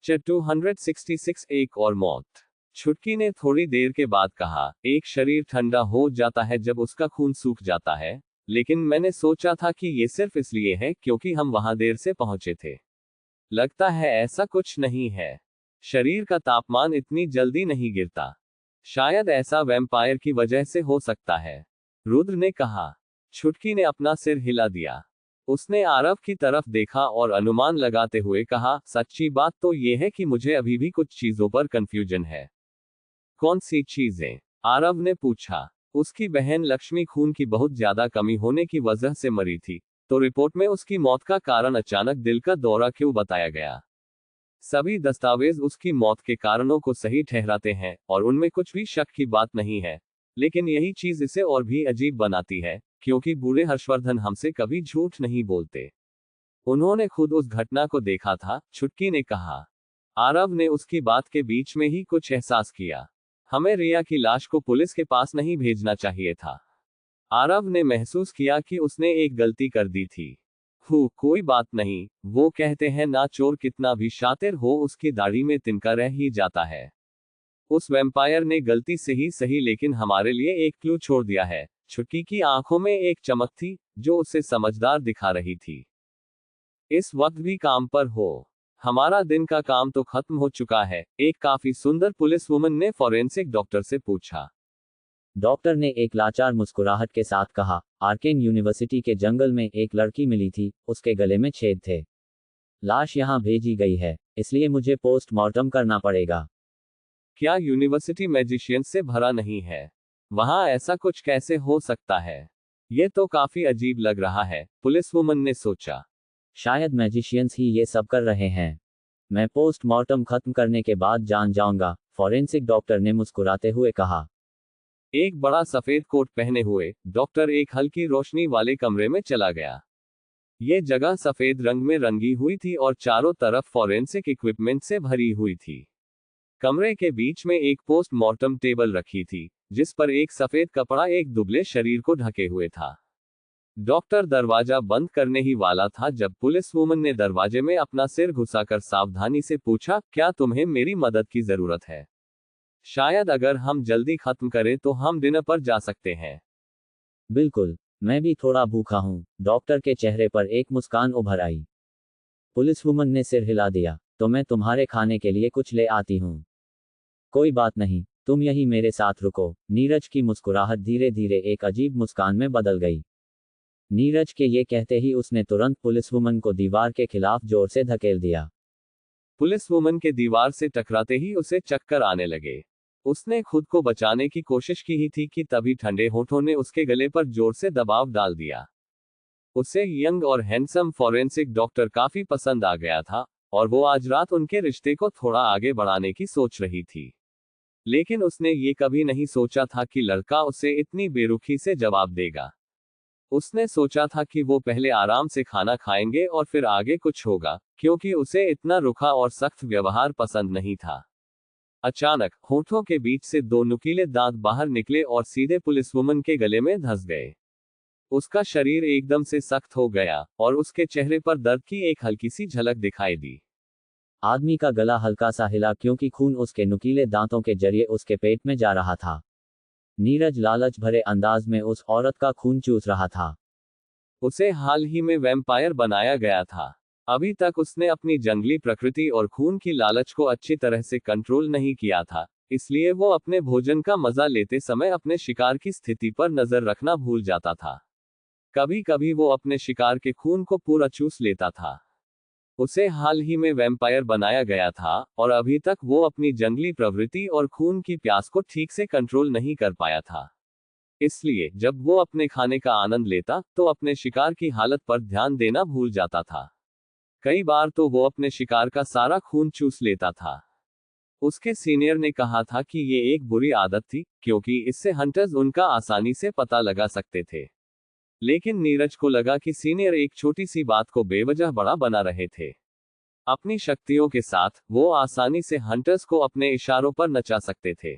266 एक और मौत। छुटकी ने थोड़ी देर के बाद कहा, एक शरीर ठंडा हो जाता है जब उसका खून सूख जाता है, लेकिन मैंने सोचा था कि ये सिर्फ इसलिए है क्योंकि हम वहां देर से पहुंचे थे। लगता है ऐसा कुछ नहीं है। शरीर का तापमान इतनी जल्दी नहीं गिरता। शायद ऐसा वैम्पायर की वजह से हो सकता है, रुद्र ने कहा। छुटकी ने अपना सिर हिला दिया। उसने आरव की तरफ देखा और अनुमान लगाते हुए कहा, सच्ची बात तो यह है कि मुझे अभी भी कुछ चीजों पर कंफ्यूजन है। कौन सी चीजें? आरव ने पूछा। उसकी बहन लक्ष्मी खून की बहुत ज्यादा कमी होने की वजह से मरी थी, तो रिपोर्ट में उसकी मौत का कारण अचानक दिल का दौरा क्यों बताया गया? सभी दस्तावेज उसकी मौत के कारणों को सही ठहराते हैं और उनमें कुछ भी शक की बात नहीं है, लेकिन यही चीज इसे और भी अजीब बनाती है, क्योंकि बूढ़े हर्षवर्धन हमसे कभी झूठ नहीं बोलते। उन्होंने खुद उस घटना को देखा था, छुटकी ने कहा। आरव ने उसकी बात के बीच में ही कुछ एहसास किया। हमें रिया की लाश को पुलिस के पास नहीं भेजना चाहिए था। आरव ने महसूस किया कि उसने एक गलती कर दी थी। कोई बात नहीं, वो कहते हैं ना, चोर कितना भी शातिर हो उसकी दाढ़ी में तिनका रह ही जाता है। उस वैम्पायर ने गलती से ही सही लेकिन हमारे लिए एक क्लू छोड़ दिया है। छुटकी की आंखों में एक चमक थी, जो उसे समझदार दिखा रही थी। इस वक्त भी काम पर हो। हमारा दिन का काम तो खत्म हो चुका है, एक काफी सुंदर पुलिस वुमन ने फॉरेंसिक डॉक्टर से पूछा। डॉक्टर ने एक लाचार मुस्कुराहट के साथ कहा, आर्केन यूनिवर्सिटी के जंगल में एक लड़की मिली थी, उसके गले में छेद थे। लाश यहाँ भेजी गई है, इसलिए मुझे पोस्टमार्टम करना पड़ेगा। क्या यूनिवर्सिटी मैजिशियन से भरा नहीं है? वहां ऐसा कुछ कैसे हो सकता है? यह तो काफी अजीब लग रहा है, पुलिस वुमन ने सोचा। शायद मैजिशियंस ही ये सब कर रहे हैं। मैं पोस्टमार्टम खत्म करने के बाद जान जाऊंगा, फॉरेंसिक डॉक्टर ने मुस्कुराते हुए कहा। एक बड़ा सफेद कोट पहने हुए डॉक्टर एक हल्की रोशनी वाले कमरे में चला गया। यह जगह सफेद रंग में रंगी हुई थी और चारों तरफ फॉरेंसिक इक्विपमेंट से भरी हुई थी। कमरे के बीच में एक पोस्टमार्टम टेबल रखी थी, जिस पर एक सफेद कपड़ा एक दुबले शरीर को ढके हुए था। डॉक्टर दरवाजा बंद करने ही वाला था जब पुलिस वुमन ने दरवाजे में अपना सिर घुसाकर सावधानी से पूछा, क्या तुम्हें मेरी मदद की जरूरत है? शायद अगर हम जल्दी खत्म करें तो हम डिनर पर जा सकते हैं। बिल्कुल, मैं भी थोड़ा भूखा हूँ। डॉक्टर के चेहरे पर एक मुस्कान उभर आई। पुलिस वुमन ने सिर हिला दिया, तो मैं तुम्हारे खाने के लिए कुछ ले आती हूँ। कोई बात नहीं, तुम यही मेरे साथ रुको। नीरज की मुस्कुराहट धीरे धीरे एक अजीब मुस्कान में बदल गई। नीरज के ये कहते ही उसने तुरंत पुलिस वुमन को दीवार के खिलाफ जोर से धकेल दिया। पुलिस वुमन के दीवार से टकराते ही उसे चक्कर आने लगे। उसने खुद को बचाने की कोशिश की ही थी कि तभी ठंडे होठों ने उसके गले पर जोर से दबाव डाल दिया। उसे यंग और हैंडसम फॉरेंसिक डॉक्टर काफी पसंद आ गया था, और वो आज रात उनके रिश्ते को थोड़ा आगे बढ़ाने की सोच रही थी। लेकिन उसने ये कभी नहीं सोचा था कि लड़का उसे इतनी बेरुखी से जवाब देगा। उसने सोचा था कि वो पहले आराम से खाना खाएंगे और फिर आगे कुछ होगा, क्योंकि उसे इतना रुखा और सख्त व्यवहार पसंद नहीं था। अचानक होठों के बीच से दो नुकीले दांत बाहर निकले और सीधे पुलिस वुमन के गले में धंस गए। उसका शरीर एकदम से सख्त हो गया और उसके चेहरे पर दर्द की एक हल्की सी झलक दिखाई दी। आदमी का गला हल्का सा हिला क्योंकि खून उसके नुकीले दांतों के जरिए उसके पेट में जा रहा था। नीरज लालच भरे अंदाज में उस औरत का खून चूस रहा था। उसे हाल ही में वैम्पायर बनाया गया था। अभी तक उसने अपनी जंगली प्रकृति और खून की लालच को अच्छी तरह से कंट्रोल नहीं किया था, इसलिए वो अपने भोजन का मजा लेते समय अपने शिकार की स्थिति पर नजर रखना भूल जाता था। कभी कभी वो अपने शिकार के खून को पूरा चूस लेता था। उसे हाल ही में वैम्पायर बनाया गया था और अभी तक वो अपनी जंगली प्रवृत्ति और खून की प्यास को ठीक से कंट्रोल नहीं कर पाया था। इसलिए जब वो अपने खाने का आनंद लेता तो अपने शिकार की हालत पर ध्यान देना भूल जाता था। कई बार तो वो अपने शिकार का सारा खून चूस लेता था। उसके सीनियर ने कहा था कि ये एक बुरी आदत थी, क्योंकि इससे हंटर्स उनका आसानी से पता लगा सकते थे। लेकिन नीरज को लगा कि सीनियर एक छोटी सी बात को बेवजह बड़ा बना रहे थे। अपनी शक्तियों के साथ वो आसानी से हंटर्स को अपने इशारों पर नचा सकते थे।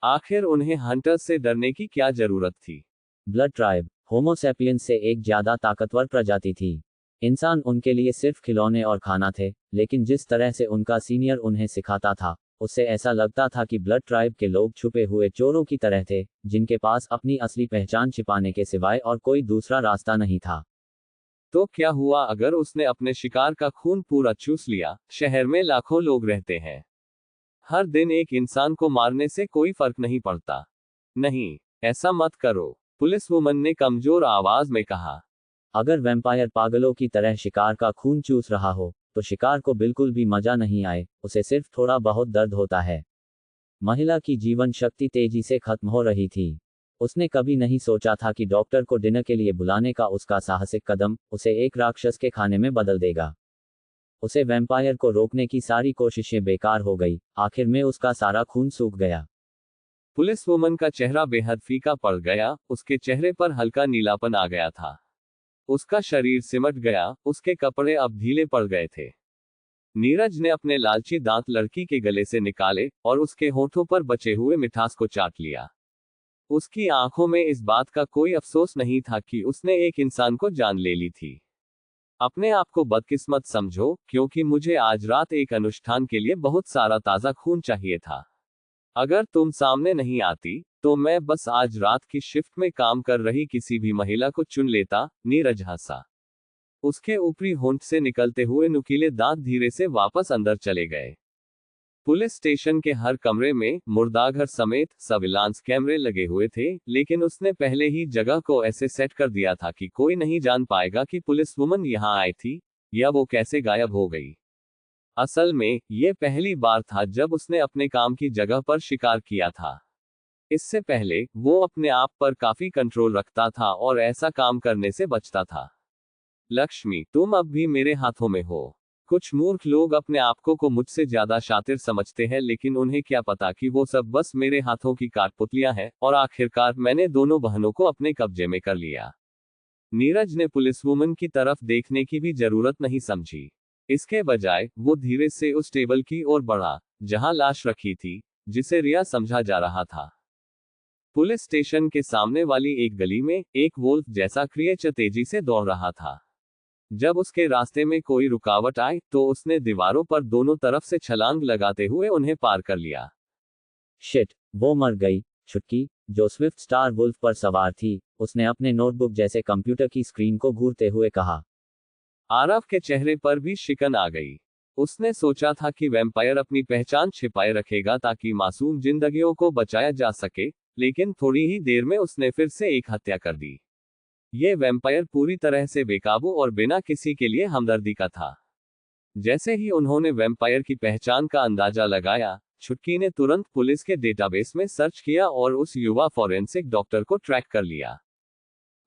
आखिर उन्हें हंटर्स से डरने की क्या जरूरत थी? ब्लड ट्राइब होमो सैपियंस से एक ज्यादा ताकतवर प्रजाति थी। इंसान उनके लिए सिर्फ खिलौने और खाना थे, लेकिन जिस तरह से उनका सीनियर उन्हें सिखाता था, उससे ऐसा लगता था कि ब्लड ट्राइब के लोग छुपे हुए चोरों की तरह थे, जिनके पास अपनी असली पहचान छिपाने के सिवाय और कोई दूसरा रास्ता नहीं था। तो क्या हुआ अगर उसने अपने शिकार का खून पूरा चूस लिया? शहर में लाखों लोग रहते हैं। हर दिन एक इंसान को मारने से कोई फर्क नहीं पड़ता। नहीं, ऐसा मत करो, पुलिस वुमन ने कमजोर आवाज में कहा। अगर वैम्पायर पागलों की तरह शिकार का खून चूस रहा हो, तो शिकार को बिल्कुल भी मजा नहीं आए, उसे सिर्फ थोड़ा बहुत दर्द होता है। महिला की जीवन शक्ति तेजी से खत्म हो रही थी। उसने कभी नहीं सोचा था कि डॉक्टर को डिनर के लिए बुलाने का उसका साहसिक कदम उसे एक राक्षस के खाने में बदल देगा। उसे वैम्पायर को रोकने की सारी कोशिशें बेकार हो गई, आखिर में उसका सारा खून सूख गया। पुलिस वुमन का चेहरा बेहद फीका पड़ गया, उसके चेहरे पर हल्का नीलापन आ गया था। उसका शरीर सिमट गया, उसके कपड़े अब ढीले पड़ गए थे। नीरज ने अपने लालची दांत लड़की के गले से निकाले और उसके होठों पर बचे हुए मिठास को चाट लिया। उसकी आंखों में इस बात का कोई अफसोस नहीं था कि उसने एक इंसान को जान ले ली थी। अपने आप को बदकिस्मत समझो, क्योंकि मुझे आज रात एक अनुष्ठान के लिए बहुत सारा ताजा खून चाहिए था। अगर तुम सामने नहीं आती, तो मैं बस आज रात की शिफ्ट में काम कर रही किसी भी महिला को चुन लेता। नीरज हंसा। उसके ऊपरी होंठ से निकलते हुए नुकीले दांत धीरे से वापस अंदर चले गए। पुलिस स्टेशन के हर कमरे में मुर्दाघर समेत सर्विलांस कैमरे लगे हुए थे, लेकिन उसने पहले ही जगह को ऐसे सेट कर दिया था कि कोई नहीं जान पाएगा कि पुलिस वुमन यहां आई थी या वो कैसे गायब हो गई। असल में ये पहली बार था जब उसने अपने काम की जगह पर शिकार किया था। इससे पहले वो अपने आप पर काफी कंट्रोल रखता था और ऐसा काम करने से बचता था। लक्ष्मी, तुम अब भी मेरे हाथों में हो। कुछ मूर्ख लोग अपने आप को मुझसे ज्यादा शातिर समझते हैं, लेकिन उन्हें क्या पता कि वो सब बस मेरे हाथों की काठपुतलियां हैं, और आखिरकार मैंने दोनों बहनों को अपने कब्जे में कर लिया। नीरज ने पुलिस वुमन की तरफ देखने की भी जरूरत नहीं समझी। इसके बजाय वो धीरे से उस टेबल की ओर बढ़ा जहां लाश रखी थी, जिसे रिया समझा जा रहा था। पुलिस स्टेशन के सामने वाली एक गली में एक वोल्फ जैसा क्रिएचर तेजी से दौड़ रहा था। जब उसके रास्ते में कोई रुकावट आई, तो उसने दीवारों पर दोनों तरफ से छलांग लगाते हुए उन्हें पार कर लिया। शिट, वो मर गई। छुटकी, जो स्विफ्ट स्टार वुल्फ पर सवार थी, उसने अपने नोटबुक जैसे कंप्यूटर की स्क्रीन को घूरते हुए कहा। आरव के चेहरे पर भी शिकन आ गई। उसने सोचा था कि वैम्पायर अपनी पहचान छिपाए रखेगा ताकि मासूम जिंदगियों को बचाया जा सके, लेकिन थोड़ी ही देर में उसने फिर से एक हत्या कर दी। ये वैम्पायर पूरी तरह से बेकाबू और बिना किसी के लिए हमदर्दी का था। जैसे ही उन्होंने वैम्पायर की पहचान का अंदाजा लगाया, छुटकी ने तुरंत पुलिस के डेटाबेस में सर्च किया और उस युवा फॉरेंसिक डॉक्टर को ट्रैक कर लिया।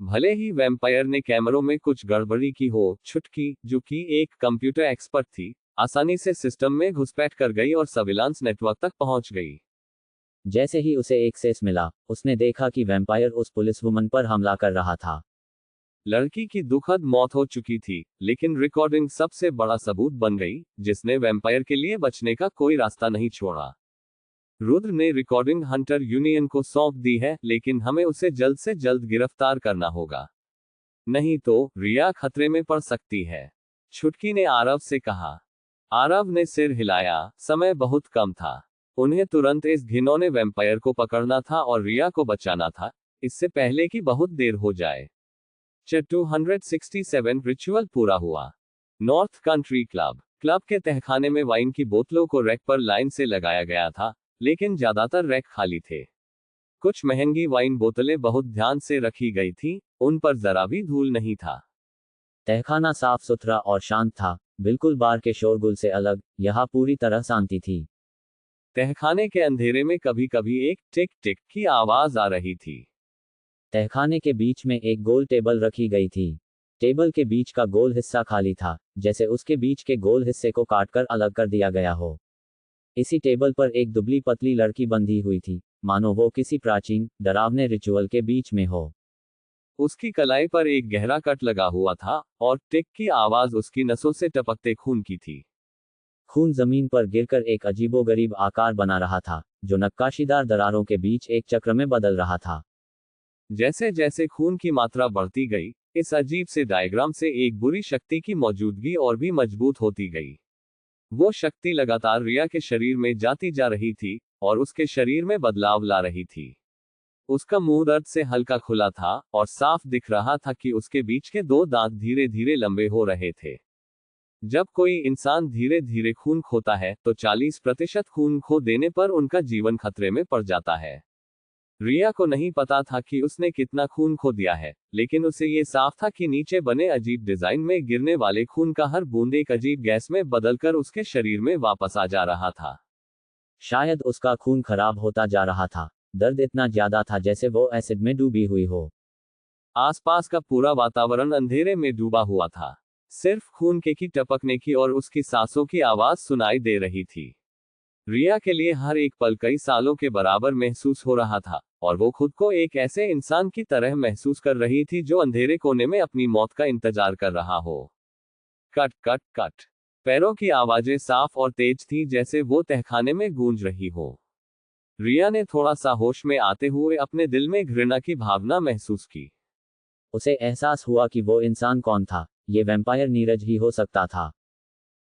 भले ही वैम्पायर ने कैमरों में कुछ गड़बड़ी की हो, छुटकी, जो कि एक कंप्यूटर एक्सपर्ट थी, आसानी से सिस्टम में घुसपैठ कर गई और सर्विलांस नेटवर्क तक पहुंच गई। जैसे ही उसे एक्सेस मिला, उसने देखा कि वैम्पायर उस पुलिस वुमन पर हमला कर रहा था। लड़की की दुखद मौत हो चुकी थी, लेकिन रिकॉर्डिंग सबसे बड़ा सबूत बन गई, जिसने वैम्पायर के लिए बचने का कोई रास्ता नहीं छोड़ा। रुद्र ने रिकॉर्डिंग हंटर यूनियन को सौंप दी है, लेकिन हमें उसे जल्द से जल्द गिरफ्तार करना होगा, नहीं तो रिया खतरे में पड़ सकती है, छुटकी ने आरव से कहा। आरव ने सिर हिलाया। समय बहुत कम था। उन्हें तुरंत इस घिनौने वैम्पायर को पकड़ना था और रिया को बचाना था, इससे पहले कि बहुत देर हो जाए। 267 रिचुअल पूरा हुआ। नॉर्थ कंट्री क्लब के तहखाने में वाइन की बोतलों को रैक पर लाइन से लगाया गया था, लेकिन ज्यादातर रैक खाली थे। कुछ महंगी वाइन बोतलें बहुत ध्यान से रखी गई थीं, उन पर जरा भी धूल नहीं था। तहखाना साफ सुथरा और शांत था, बिल्कुल बार के शोरगुल से अलग। यहाँ पूरी तरह शांति थी। तहखाने के अंधेरे में कभी कभी एक टिक टिक की आवाज आ रही थी। तहखाने के बीच में एक गोल टेबल रखी गई थी। टेबल के बीच का गोल हिस्सा खाली था, जैसे उसके बीच के गोल हिस्से को काटकर अलग कर दिया गया हो। इसी टेबल पर एक दुबली पतली लड़की बंधी हुई थी, मानो वो किसी प्राचीन, डरावने रिचुअल के बीच में हो। उसकी कलाई पर एक गहरा कट लगा हुआ था, और टिक की आवाज उसकी नसों से टपकते खून की थी। खून जमीन पर गिरकर एक अजीबोगरीब आकार बना रहा था, जो नक्काशीदार दरारों के बीच एक चक्र में बदल रहा था। जैसे जैसे खून की मात्रा बढ़ती गई, इस अजीब से डायग्राम से एक बुरी शक्ति की मौजूदगी और भी मजबूत होती गई। वो शक्ति लगातार रिया के शरीर में जाती जा रही थी और उसके शरीर में बदलाव ला रही थी। उसका मुंह दर्द से हल्का खुला था और साफ दिख रहा था कि उसके बीच के 2 दांत धीरे धीरे लंबे हो रहे थे। जब कोई इंसान धीरे धीरे खून खोता है तो 40% खून खो देने पर उनका जीवन खतरे में पड़ जाता है। रिया को नहीं पता था कि उसने कितना खून खो दिया है, लेकिन उसे ये साफ था कि नीचे बने अजीब डिजाइन में गिरने वाले खून का हर बूंद एक अजीब गैस में बदलकर उसके शरीर में वापस आ जा रहा था। शायद उसका खून खराब होता जा रहा था। दर्द इतना ज्यादा था जैसे वो एसिड में डूबी हुई हो। आसपास का पूरा वातावरण अंधेरे में डूबा हुआ था। सिर्फ खून की टपकने की और उसकी सांसों की आवाज सुनाई दे रही थी। रिया के लिए हर एक पल कई सालों के बराबर महसूस हो रहा था और वो खुद को एक ऐसे इंसान की तरह महसूस कर रही थी जो अंधेरे कोने में अपनी मौत का इंतजार कर रहा हो। Cut cut cut. पैरों की आवाजें साफ और तेज थी जैसे वो तहखाने में गूंज रही हो। रिया ने थोड़ा सा होश में आते हुए अपने दिल में घृणा की भावना महसूस की। उसे एहसास हुआ कि वो इंसान कौन था। ये वैम्पायर नीरज ही हो सकता था।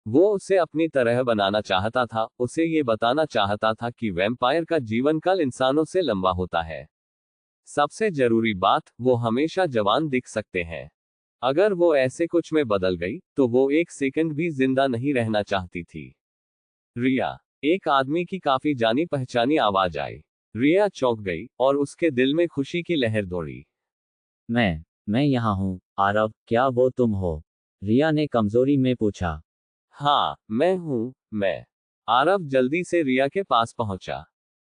वो उसे अपनी तरह बनाना चाहता था, उसे ये बताना चाहता था कि वैम्पायर का जीवन काल इंसानों से लंबा होता है। सबसे जरूरी बात, वो हमेशा जवान दिख सकते हैं। अगर वो ऐसे कुछ में बदल गई तो वो एक सेकंड भी जिंदा नहीं रहना चाहती थी। रिया। एक आदमी की काफी जानी पहचानी आवाज आई। रिया चौंक गई और उसके दिल में खुशी की लहर दौड़ी। मैं यहाँ हूँ, आरव, क्या वो तुम हो? रिया ने कमजोरी में पूछा। हाँ, मैं हूँ, मैं। आरव जल्दी से रिया के पास पहुंचा।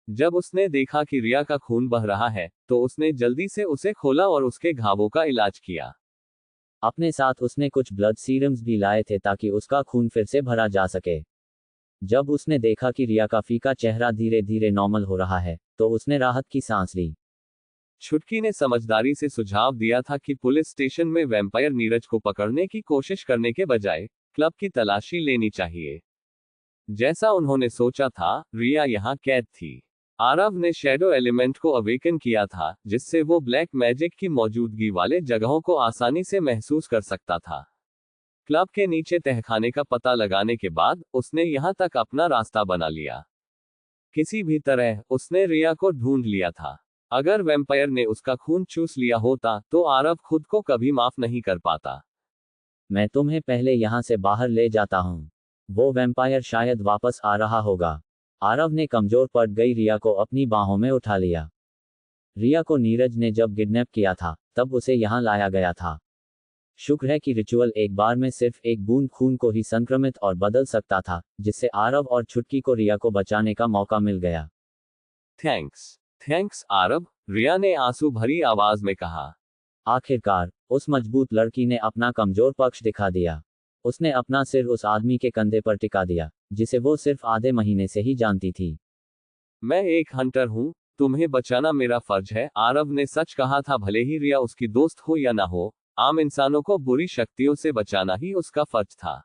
जब उसने देखा कि रिया का खून बह रहा है, तो उसने जल्दी से उसे खोला और उसके घावों का इलाज किया। अपने साथ उसने कुछ ब्लड सीरम्स भी लाए थे ताकि उसका खून फिर से भरा जा सके। जब उसने देखा कि रिया का फीका चेहरा धीरे धीरे नॉर्मल हो रहा है, तो उसने राहत की सांस ली। छुटकी ने समझदारी से सुझाव दिया था कि पुलिस स्टेशन में वैम्पायर नीरज को पकड़ने की कोशिश करने के बजाय क्लब की तलाशी लेनी चाहिए। जैसा उन्होंने सोचा था, रिया यहाँ कैद थी। आरव ने शैडो एलिमेंट को अवेकन किया था, जिससे वो ब्लैक मैजिक की मौजूदगी वाले जगहों को आसानी से महसूस कर सकता था। क्लब के नीचे तहखाने का पता लगाने के बाद उसने यहाँ तक अपना रास्ता बना लिया। किसी भी तरह उसने रिया को ढूंढ लिया था। अगर वैम्पायर ने उसका खून चूस लिया होता तो आरव खुद को कभी माफ नहीं कर पाता। मैं तुम्हें पहले यहाँ से बाहर ले जाता हूँ। वो वैम्पायर शायद वापस आ रहा होगा। आरव ने कमजोर पड़ गई रिया को अपनी बाहों में उठा लिया। रिया को नीरज ने जब किडनैप किया था, तब उसे यहाँ लाया गया था। शुक्र है कि रिचुअल एक बार में सिर्फ एक बूंद खून को ही संक्रमित और बदल सकता था, जिससे आरव और छुटकी को रिया को बचाने का मौका मिल गया। थैंक्स आरव, रिया ने आंसू भरी आवाज में कहा। आखिरकार उस मजबूत लड़की ने अपना कमजोर पक्ष दिखा दिया। उसने अपना सिर उस आदमी के कंधे पर टिका दिया, जिसे वो सिर्फ आधे महीने से ही जानती थी। मैं एक हंटर हूँ, तुम्हें बचाना मेरा फर्ज है, आरव ने सच कहा था। भले ही रिया उसकी दोस्त हो या ना हो, आम इंसानों को बुरी शक्तियों से बचाना ही उसका फर्ज था।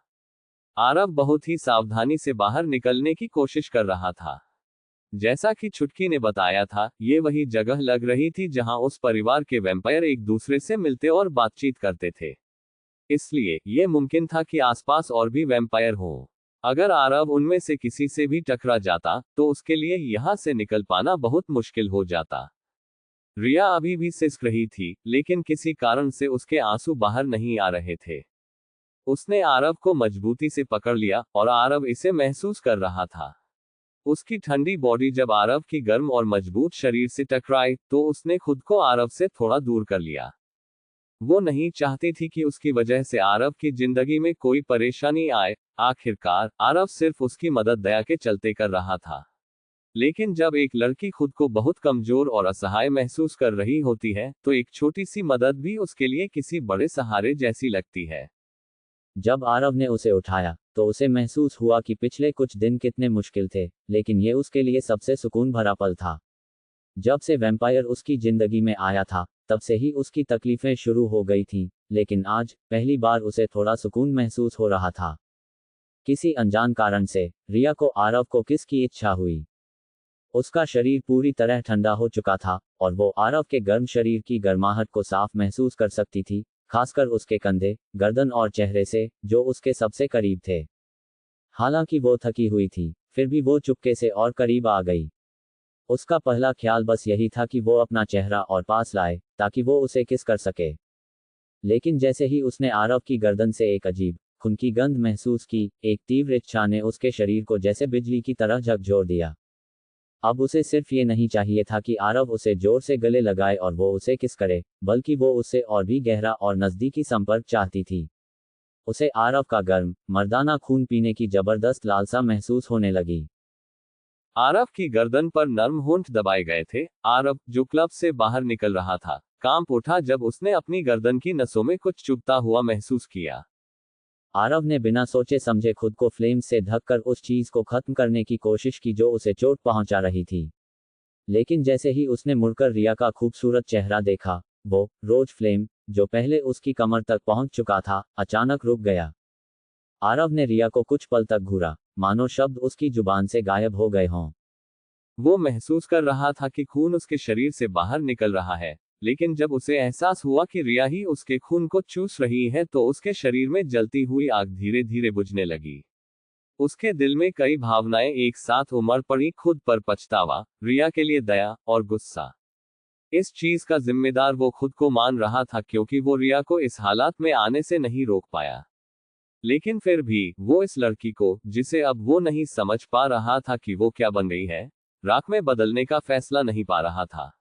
आरव बहुत ही सावधानी से बाहर निकलने की कोशिश कर रहा था। जैसा कि छुटकी ने बताया था, ये वही जगह लग रही थी जहां उस परिवार के वैम्पायर एक दूसरे से मिलते और बातचीत करते थे। इसलिए यह मुमकिन था कि आसपास और भी वैम्पायर हों। अगर आरव उनमें से किसी से भी टकरा जाता तो उसके लिए यहां से निकल पाना बहुत मुश्किल हो जाता। रिया अभी भी सिसक रही थी, लेकिन किसी कारण से उसके आंसू बाहर नहीं आ रहे थे। उसने आरव को मजबूती से पकड़ लिया और आरव इसे महसूस कर रहा था। उसकी ठंडी बॉडी जब आरव की गर्म और मजबूत शरीर से टकराई तो उसने खुद को आरव से थोड़ा दूर कर लिया। वो नहीं चाहती थी कि उसकी वजह से आरव की जिंदगी में कोई परेशानी आए। आखिरकार आरव सिर्फ उसकी मदद दया के चलते कर रहा था। लेकिन जब एक लड़की खुद को बहुत कमजोर और असहाय महसूस कर रही होती है तो एक छोटी सी मदद भी उसके लिए किसी बड़े सहारे जैसी लगती है। जब आरव ने उसे उठाया तो उसे महसूस हुआ कि पिछले कुछ दिन कितने मुश्किल थे, लेकिन ये उसके लिए सबसे सुकून भरा पल था। जब से वैम्पायर उसकी जिंदगी में आया था, तब से ही उसकी तकलीफें शुरू हो गई थीं, लेकिन आज पहली बार उसे थोड़ा सुकून महसूस हो रहा था। किसी अनजान कारण से रिया को आरव को किस की इच्छा हुई। उसका शरीर पूरी तरह ठंडा हो चुका था और वो आरव के गर्म शरीर की गर्माहट को साफ महसूस कर सकती थी, खासकर उसके कंधे, गर्दन और चेहरे से, जो उसके सबसे करीब थे। हालांकि वो थकी हुई थी, फिर भी वो चुपके से और करीब आ गई। उसका पहला ख्याल बस यही था कि वो अपना चेहरा और पास लाए, ताकि वो उसे किस कर सके। लेकिन जैसे ही उसने आरव की गर्दन से एक अजीब, खून की गंध महसूस की, एक तीव्र इच्छा ने उसके शरीर को जैसे बिजली की तरह झकझोर दिया। अब उसे सिर्फ ये नहीं चाहिए था कि आरव उसे जोर से गले लगाए और वो उसे किस करे, बल्कि वो उससे और भी गहरा और नज़दीकी संपर्क चाहती थी। उसे आरव का गर्म, मर्दाना खून पीने की जबरदस्त लालसा महसूस होने लगी। आरव की गर्दन पर नर्म होंठ दबाए गए थे। आरव, जो क्लब से बाहर निकल रहा था, कांप उठा जब उसने अपनी गर्दन की नसों में कुछ चुभता हुआ महसूस किया। आरव ने बिना सोचे समझे खुद को फ्लेम से ढककर उस चीज को खत्म करने की कोशिश की जो उसे चोट पहुंचा रही थी। लेकिन जैसे ही उसने मुड़कर रिया का खूबसूरत चेहरा देखा, वो रोज फ्लेम, जो पहले उसकी कमर तक पहुंच चुका था, अचानक रुक गया। आरव ने रिया को कुछ पल तक घूरा, मानो शब्द उसकी जुबान से गायब हो गए हों। वो महसूस कर रहा था कि खून उसके शरीर से बाहर निकल रहा है, लेकिन जब उसे एहसास हुआ कि रिया ही उसके खून को चूस रही है तो उसके शरीर में जलती हुई आग धीरे धीरे बुझने लगी। उसके दिल में कई भावनाएं एक साथ उमड़ पड़ी, खुद पर पछतावा, रिया के लिए दया और गुस्सा। इस चीज का जिम्मेदार वो खुद को मान रहा था क्योंकि वो रिया को इस हालात में आने से नहीं रोक पाया। लेकिन फिर भी वो इस लड़की को, जिसे अब वो नहीं समझ पा रहा था कि वो क्या बन गई है, राख में बदलने का फैसला नहीं पा रहा था।